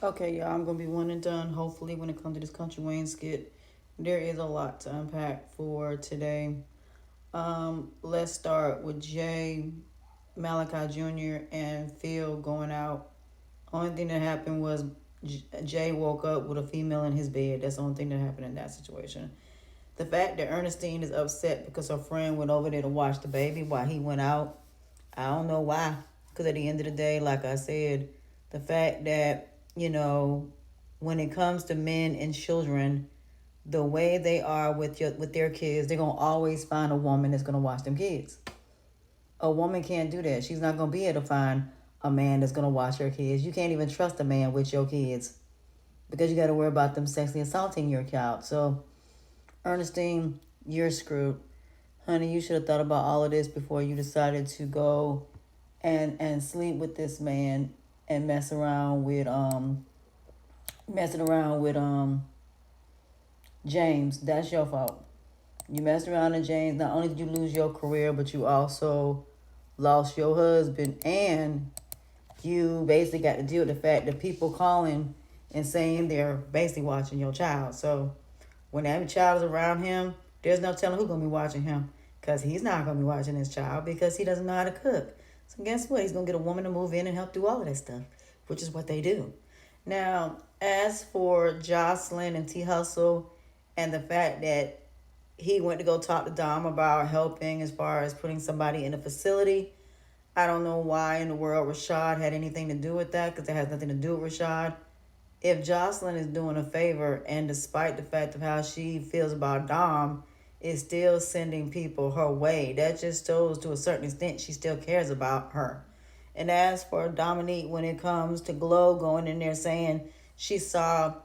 Okay, y'all, I'm gonna be one and done. Hopefully, when it comes to this Country Wayne skit, there is a lot to unpack for today. Let's start with Jay, Malachi Jr., and Phil going out. Only thing that happened was Jay woke up with a female in his bed. That's the only thing that happened in that situation. The fact that Ernestine is upset because her friend went over there to watch the baby while he went out, I don't know why. Because at the end of the day, like I said, the fact that, when it comes to men and children, the way they are with their kids, they're gonna always find a woman that's gonna watch them kids. A woman can't do that. She's not gonna be able to find a man that's gonna watch her kids. You can't even trust a man with your kids because you got to worry about them sexually assaulting your child. So, Ernestine, you're screwed, honey. You should have thought about all of this before you decided to go and sleep with this man and messing around with James. That's your fault. You messed around in James. Not only did you lose your career, but you also lost your husband, and you basically got to deal with the fact that people calling and saying they're basically watching your child. So when that child is around him, there's no telling who's gonna be watching him, because he's not gonna be watching his child because he doesn't know how to cook. So guess what? He's gonna get a woman to move in and help do all of that stuff, which is what they do. Now, as for Jocelyn and T Hustle and the fact that he went to go talk to Dom about helping as far as putting somebody in a facility, I don't know why in the world Rashad had anything to do with that, because it has nothing to do with Rashad. If Jocelyn is doing a favor, and despite the fact of how she feels about Dom, is still sending people her way, that just shows to a certain extent she still cares about her. And as for Dominique, when it comes to Glow going in there saying she saw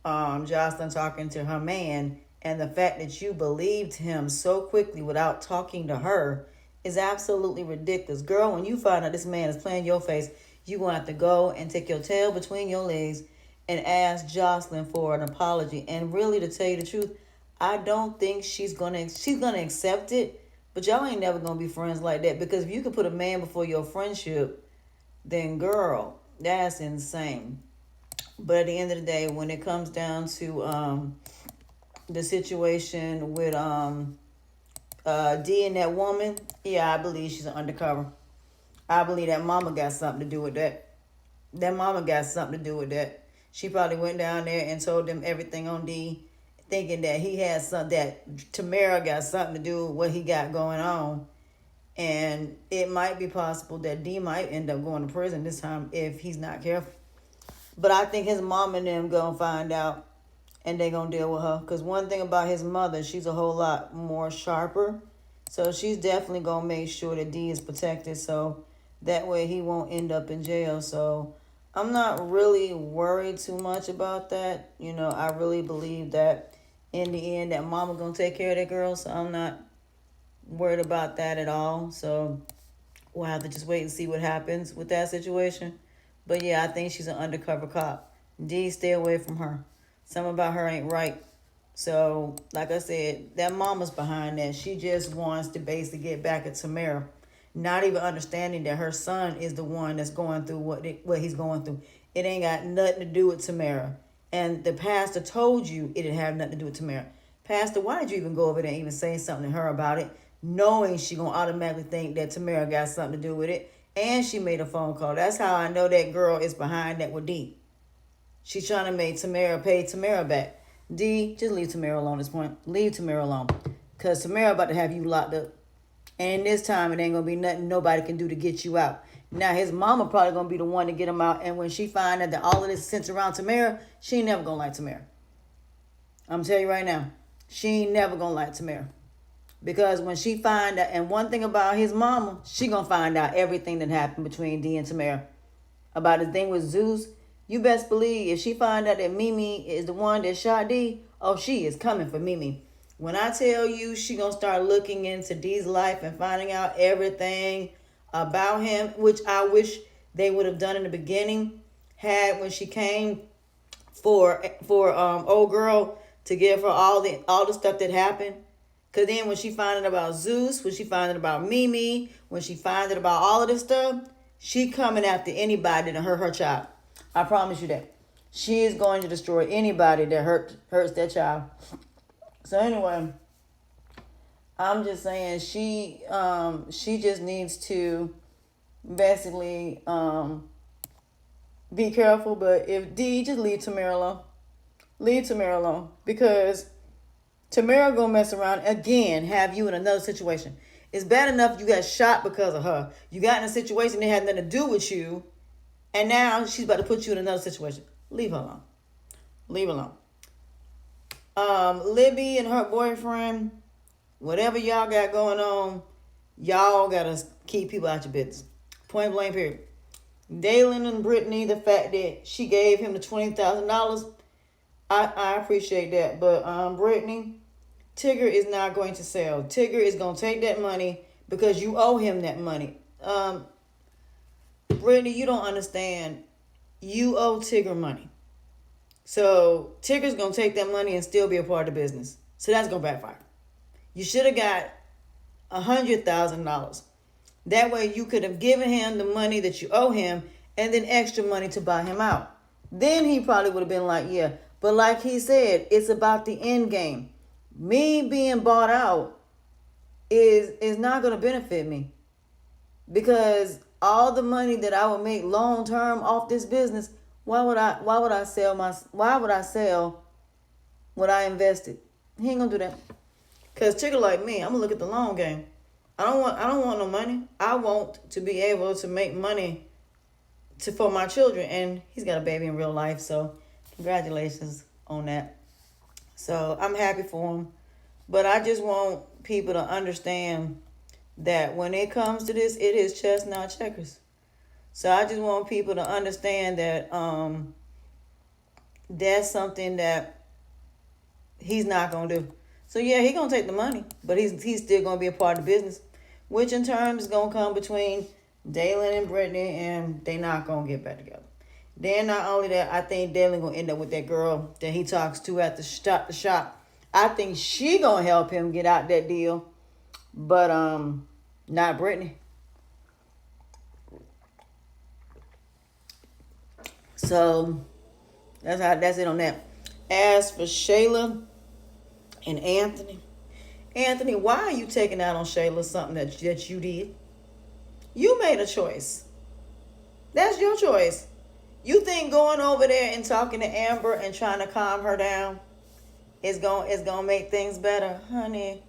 Jocelyn talking to her man, and the fact that you believed him so quickly without talking to her is absolutely ridiculous. Girl, when you find out this man is playing your face, you're going to have to go and take your tail between your legs and ask Jocelyn for an apology. And really, to tell you the truth, I don't think she's gonna accept it. But y'all ain't never gonna be friends like that, because if you can put a man before your friendship, then girl, that's insane. But at the end of the day, when it comes down to the situation with D and that woman, yeah, I believe she's an undercover. I believe that mama got something to do with that. That mama got something to do with that. She probably went down there and told them everything on D, thinking that he had something, that Tamara got something to do with what he got going on. And it might be possible that D might end up going to prison this time if he's not careful. But I think his mom and them gonna find out, and they gonna deal with her. Because one thing about his mother, she's a whole lot more sharper. So she's definitely gonna make sure that D is protected, so that way he won't end up in jail. So I'm not really worried too much about that. I really believe that in the end that mama gonna take care of that girl. So I'm not worried about that at all. So we'll have to just wait and see what happens with that situation. But yeah, I think she's an undercover cop. D, stay away from her. Something about her ain't right. So, like I said, that mama's behind that. She just wants to basically get back at Tamara, not even understanding that her son is the one that's going through what he's going through. It ain't got nothing to do with Tamara. And the pastor told you it didn't have nothing to do with Tamara. Pastor, why did you even go over there and even say something to her about it, knowing she gonna automatically think that Tamara got something to do with it? And she made a phone call. That's how I know that girl is behind that with D. She's trying to make Tamara pay Tamara back. D, just leave Tamara alone at this point. Leave Tamara alone. Because Tamara about to have you locked up. And this time it ain't going to be nothing nobody can do to get you out. Now his mama probably going to be the one to get him out. And when she find out that all of this is centered around Tamara, she ain't never going to like Tamara. I'm telling you right now. She ain't never going to like Tamara. Because when she find out, and one thing about his mama, she going to find out everything that happened between D and Tamara. About the thing with Zeus, you best believe if she find out that Mimi is the one that shot D, oh, she is coming for Mimi. When I tell you she gonna start looking into D's life and finding out everything about him, which I wish they would have done in the beginning, had when she came for old girl to give her all the stuff that happened. Cause then when she found out about Zeus, when she found out about Mimi, when she found out about all of this stuff, she coming after anybody to hurt her child. I promise you that. she is going to destroy anybody that hurts that child. So anyway, I'm just saying she just needs to basically be careful. But if D, just leave Tamara alone. Leave Tamara alone, because Tamara gonna mess around again, have you in another situation. It's bad enough you got shot because of her. You got in a situation that had nothing to do with you, and now she's about to put you in another situation. Leave her alone. Leave her alone. Libby and her boyfriend, whatever y'all got going on, y'all gotta keep people out your business. Point blank, period. Daylin and Brittany, the fact that she gave him the $20,000, I appreciate that. But Brittany, Tigger is not going to sell. Tigger is going to take that money because you owe him that money. Brittany, you don't understand. You owe Tigger money. So Tigger's going to take that money and still be a part of the business. So that's going to backfire. You should have got $100,000. That way you could have given him the money that you owe him and then extra money to buy him out. Then he probably would have been like, yeah. But like he said, it's about the end game. Me being bought out is not going to benefit me, because all the money that I would make long term off this business, why would I sell what I invested? He ain't gonna do that. Cause Tigger like me, I'm gonna look at the long game. I don't want no money. I want to be able to make money for my children, and he's got a baby in real life, so congratulations on that. So I'm happy for him. But I just want people to understand that when it comes to this, it is chess, not checkers. So I just want people to understand that that's something that he's not going to do. So yeah, he's going to take the money, but he's still going to be a part of the business, which in turn is going to come between Daylin and Brittany, and they not going to get back together. Then not only that, I think Daylin going to end up with that girl that he talks to at the shop. I think she going to help him get out that deal, but not Brittany. So that's it on that. As for Shayla and Anthony, why are you taking out on Shayla something that you did? You made a choice. That's your choice. You think going over there and talking to Amber and trying to calm her down is gonna make things better? Honey,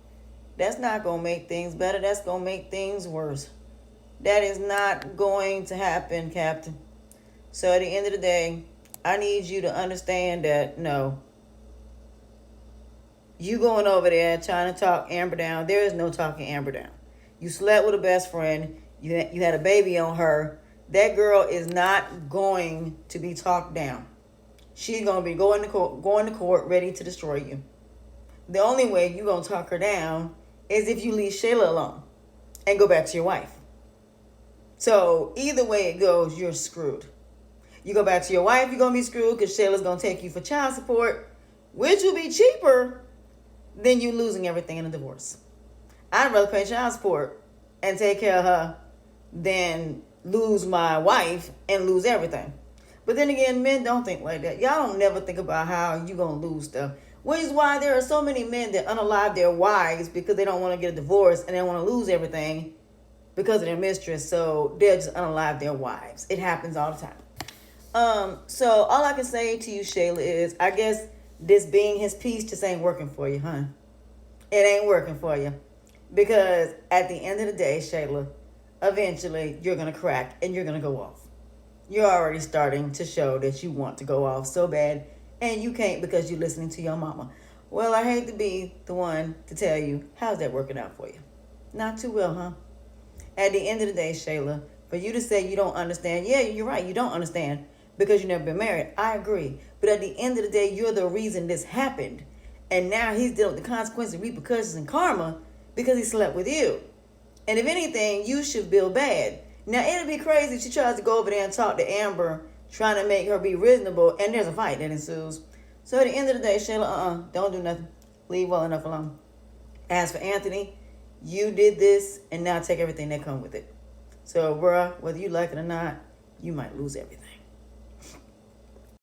that's not gonna make things better. That's gonna make things worse. That is not going to happen, Captain. So at the end of the day, I need you to understand that no, you going over there trying to talk Amber down. There is no talking Amber down. You slept with a best friend. You had a baby on her. That girl is not going to be talked down. She's going to be going to court ready to destroy you. The only way you're going to talk her down is if you leave Shayla alone and go back to your wife. So either way it goes, you're screwed. You go back to your wife, you're going to be screwed because Shayla's going to take you for child support, which will be cheaper than you losing everything in a divorce. I'd rather pay child support and take care of her than lose my wife and lose everything. But then again, men don't think like that. Y'all don't never think about how you going to lose stuff. Which is why there are so many men that unalive their wives because they don't want to get a divorce and they want to lose everything because of their mistress. So they'll just unalive their wives. It happens all the time. So all I can say to you, Shayla, is I guess this being his piece just ain't working for you, huh? It ain't working for you. Because at the end of the day, Shayla, eventually you're going to crack and you're going to go off. You're already starting to show that you want to go off so bad, and you can't because you're listening to your mama. Well, I hate to be the one to tell you, how's that working out for you? Not too well, huh? At the end of the day, Shayla, for you to say you don't understand, yeah, you're right, you don't understand because you've never been married. I agree. But at the end of the day, you're the reason this happened. And now he's dealing with the consequences, repercussions, and karma because he slept with you. And if anything, you should feel bad. Now, it'd be crazy if she tries to go over there and talk to Amber, trying to make her be reasonable, and there's a fight that ensues. So at the end of the day, Shayla, don't do nothing. Leave well enough alone. As for Anthony, you did this, and now take everything that comes with it. So, bruh, whether you like it or not, you might lose everything.